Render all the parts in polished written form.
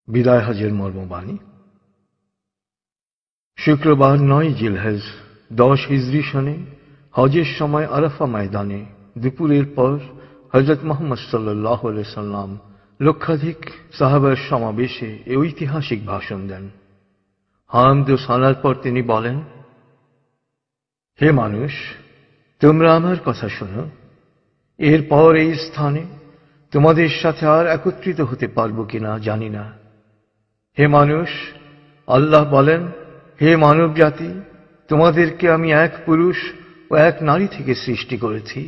বিদায় হজের মর্মবাণী। শুক্রবার ৯ জিলহজ ১০ হিজরি সনে হজের সময় আরাফা ময়দানে দুপুরের পর হযরত মুহাম্মদ সাল্লাল্লাহু আলাইহি সাল্লাম লক্ষাধিক সাহাবার সমাবেশে এ ঐতিহাসিক ভাষণ দেন। হামদ ও সালার পর তিনি বলেন, হে মানুষ, তোমরা আমার কথা শোনো। এরপর এই স্থানে তোমাদের সাথে আর একত্রিত হতে পারবো কিনা জানি না। হে মানুষ, আল্লাহ বলেন, হে মানব জাতি, তোমাদেরকে আমি এক পুরুষ ও এক নারী থেকে সৃষ্টি করেছি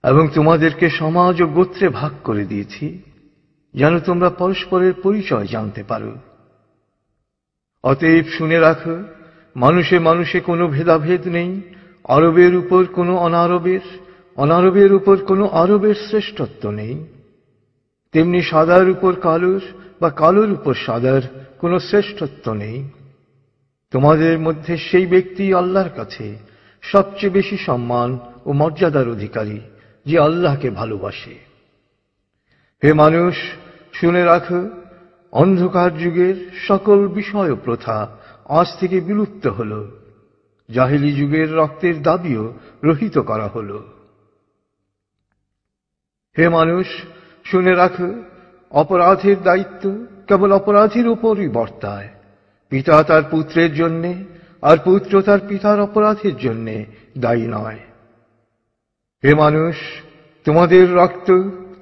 এবং তোমাদেরকে সমাজ ও গোত্রে ভাগ করে দিয়েছি যেন তোমরা পরস্পরের পরিচয় জানতে পারো। অতএব শুনে রাখো, মানুষে মানুষে কোনো ভেদাভেদ নেই। আরবের উপর কোনো অনারবের, অনারবের উপর কোনো আরবের শ্রেষ্ঠত্ব নেই। তেমনি সাদার উপর কালোর বা কালোর উপর সাদার কোনো শ্রেষ্ঠত্ব নেই। তোমাদের মধ্যে সেই ব্যক্তি আল্লাহর কাছে সবচেয়ে বেশি সম্মান ও মর্যাদার অধিকারী যে আল্লাহকে ভালোবাসে। হে মানুষ, শুনে রাখো, অন্ধকার যুগের সকল বিষয় ও প্রথা আজ থেকে বিলুপ্ত হল। জাহেলি যুগের রক্তের দাবিও রহিত করা হল। হে মানুষ, শুনে রাখো, অপরাধের দায়িত্ব কেবল অপরাধীর উপরই বর্তায়। পিতা তার পুত্রের জন্যে আর পুত্র তার পিতার অপরাধের জন্যে দায়ী নয়। হে মানুষ, তোমাদের রক্ত,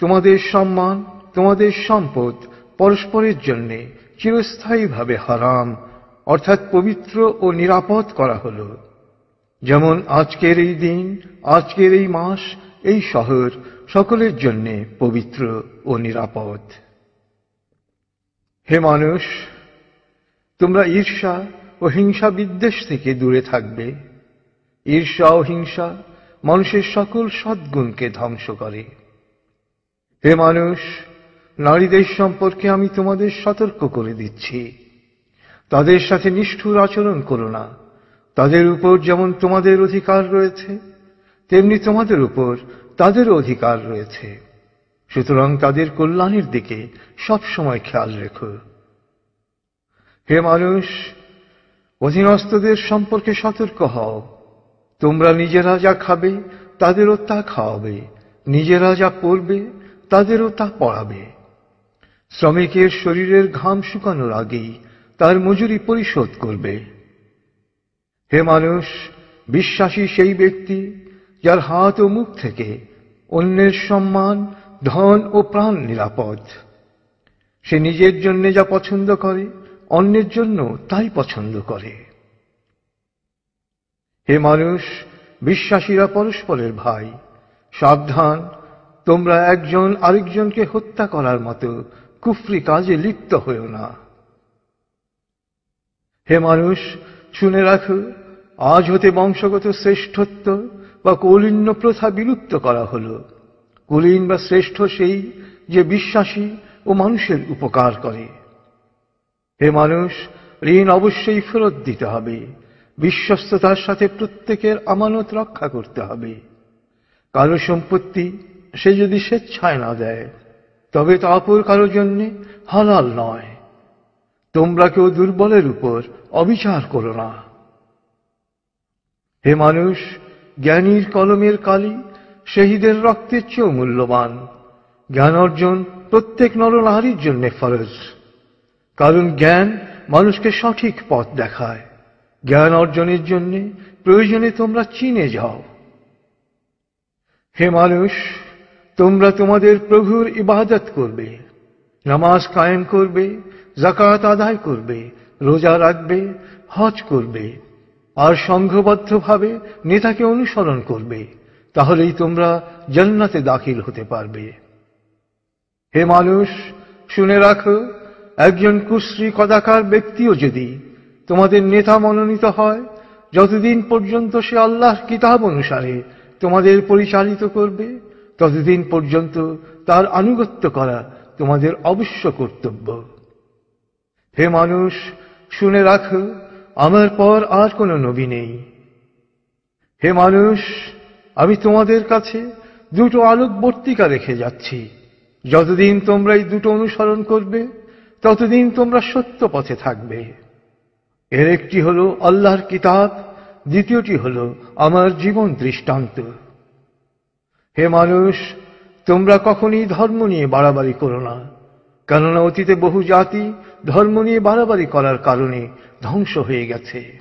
তোমাদের সম্মান, তোমাদের সম্পদ পরস্পরের জন্যে চিরস্থায়ীভাবে হারাম অর্থাৎ পবিত্র ও নিরাপদ করা হল। যেমন আজকের এই দিন, আজকের এই মাস, এই শহর সকলের জন্যে পবিত্র ও নিরাপদ। হে মানুষ, তোমরা ঈর্ষা ও হিংসা বিদ্বেষ থেকে দূরে থাকবে। ঈর্ষা ও হিংসা মানুষের সকল সদ্গুণকে ধ্বংস করে। হে মানুষ, নারীদের সম্পর্কে আমি তোমাদের সতর্ক করে দিচ্ছি। তাদের সাথে নিষ্ঠুর আচরণ করো না। তাদের উপর যেমন তোমাদের অধিকার রয়েছে, তেমনি তোমাদের উপর তাদেরও অধিকার রয়েছে। সুতরাং তাদের কল্যাণের দিকে সবসময় খেয়াল রেখো। হে মানুষ, অধীনস্থদের সম্পর্কে সতর্ক হও। তোমরা নিজেরা যা খাবে তাদেরও তা খাওয়াবে, নিজেরা যা পরবে তাদেরও তা পরাবে। শ্রমিকের শরীরের ঘাম শুকানোর আগেই তার মজুরি পরিশোধ করবে। হে মানুষ, বিশ্বাসী সেই ব্যক্তি যার হাত ও মুখ থেকে অন্যের সম্মান, ধন ও প্রাণ নিরাপদ। সে নিজের জন্য যা পছন্দ করে অন্যের জন্য তাই পছন্দ করে। হে মানুষ, বিশ্বাসীরা পরস্পরের ভাই। সাবধান, তোমরা একজন আরেকজনকে হত্যা করার মতো কুফরি কাজে লিপ্ত হও না। হে মানুষ, শুনে রাখো, আজ হতে বংশগত শ্রেষ্ঠত্ব বা কৌলীন্য প্রথা বিলুপ্ত করা হল। কুলীন বা শ্রেষ্ঠ সেই যে বিশ্বাসী ও মানুষের উপকার করে। হে মানুষ, ঋণ অবশ্যই ফেরত দিতে হবে। বিশ্বস্ততার সাথে প্রত্যেকের আমানত রক্ষা করতে হবে। কারো সম্পত্তি সে যদি স্বেচ্ছায় না দেয় তবে তা অপর কারো জন্য হালাল নয়। তোমরা কেউ দুর্বলের উপর অবিচার করো না। হে মানুষ, জ্ঞানীর কলমের কালি শহীদের রক্তের চেয়েও মূল্যবান। জ্ঞান অর্জন প্রত্যেক নরনারীর জন্য ফরজ, কারণ জ্ঞান মানুষকে সঠিক পথ দেখায়। জ্ঞান অর্জনের জন্য প্রয়োজনে তোমরা চীনে যাও। হে মানুষ, তোমরা তোমাদের প্রভুর ইবাদত করবে, নামাজ কায়েম করবে, যাকাত আদায় করবে, রোজা রাখবে, হজ করবে আর সংঘবদ্ধভাবে নেতাকে অনুসরণ করবে। তাহলেই তোমরা জান্নাতে দাখিল হতে পারবে। হে মানুষ, শুনে রাখো, একজন কুশ্রী কদাকার ব্যক্তিও যদি তোমাদের নেতা মনোনীত হয়, যতদিন পর্যন্ত সে আল্লাহর কিতাব অনুসারে তোমাদের পরিচালিত করবে, ততদিন পর্যন্ত তার আনুগত্য করা তোমাদের অবশ্য কর্তব্য। হে মানুষ, শুনে রাখো, আমার পর আর কোনো নবী নেই। হে মানুষ, আমি তোমাদের কাছে দুটো আলোকবর্তিকা রেখে যাচ্ছি। যতদিন তোমরা এই দুটো অনুসরণ করবে ততদিন তোমরা সত্য পথে থাকবে। এর একটি হল আল্লাহর কিতাব, দ্বিতীয়টি হল আমার জীবন দৃষ্টান্ত। হে মানুষ, তোমরা কখনই ধর্ম নিয়ে বাড়াবাড়ি করো না, কেননা অতীতে বহু জাতি ধর্ম নিয়ে বাড়াবাড়ি করার কারণে ধ্বংস হয়ে গেছে।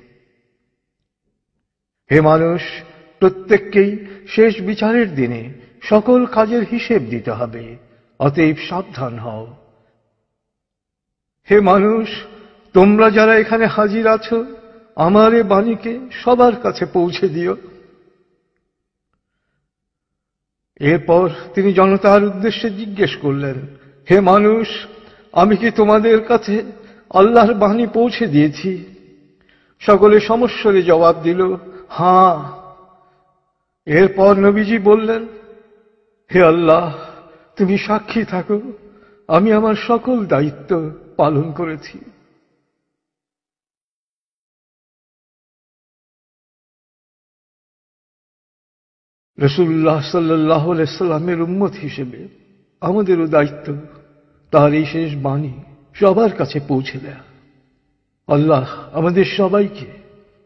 হে মানুষ, প্রত্যেককেই শেষ বিচারের দিনে সকল কাজের হিসেব দিতে হবে, অতএব সাবধান হও। হে মানুষ, তোমরা যারা এখানে হাজির আছো, আমার এ বাণীকে সবার কাছে পৌঁছে দিও। এরপর তিনি জনতার উদ্দেশ্যে জিজ্ঞেস করলেন, হে মানুষ, আমি কি তোমাদের কাছে আল্লাহর বাণী পৌঁছে দিয়েছি? সকলে সমস্বরে জবাব দিল, হ্যাঁ। এরপর নবীজি বললেন, হে আল্লাহ, তুমি সাক্ষী থাকো, আমি আমার সকল দায়িত্ব পালন করেছি। রাসূলুল্লাহ সাল্লাল্লাহু আলাইহি সাল্লামের উম্মত হিসেবে আমাদেরও দায়িত্ব তার এই শেষ বাণী সবার কাছে পৌঁছে দেয়া। আল্লাহ আমাদের সবাইকে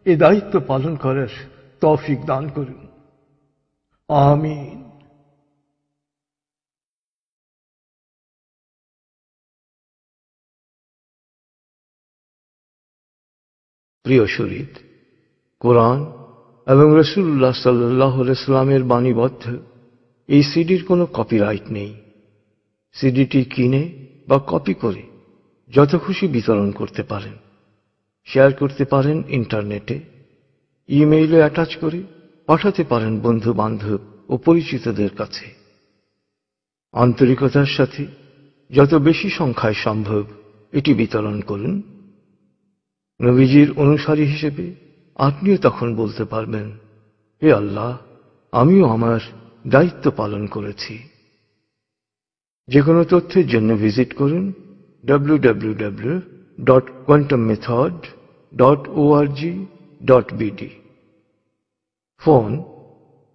এ দায়িত্ব পালন করার তৌফিক দান করুন। আমিন। প্রিয় শরীদ, কোরআন এবং রাসূলুল্লাহ সাল্লাল্লাহু আলাইহি সাল্লামের বাণীবদ্ধ এই সিডির কোনো কপিরাইট নেই। সিডিটি কিনে বা কপি করে যত খুশি বিতরণ করতে পারেন, শেয়ার করতে পারেন ইন্টারনেটে, ইমেইলে অ্যাটাচ করে পাঠাতে পারেন বন্ধু বান্ধব ও পরিচিতদের কাছে। আন্তরিকতার সাথে যত বেশি সংখ্যায় সম্ভব এটি বিতরণ করুন। নবীজির অনুসারী হিসেবে আপনিও তখন বলতে পারবেন, হে আল্লাহ, আমিও আমার দায়িত্ব পালন করেছি। যে কোনো তথ্যের জন্য ভিজিট করুন www.quantummethod.org.bd। ফোন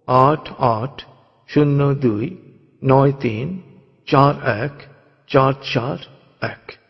880293414441।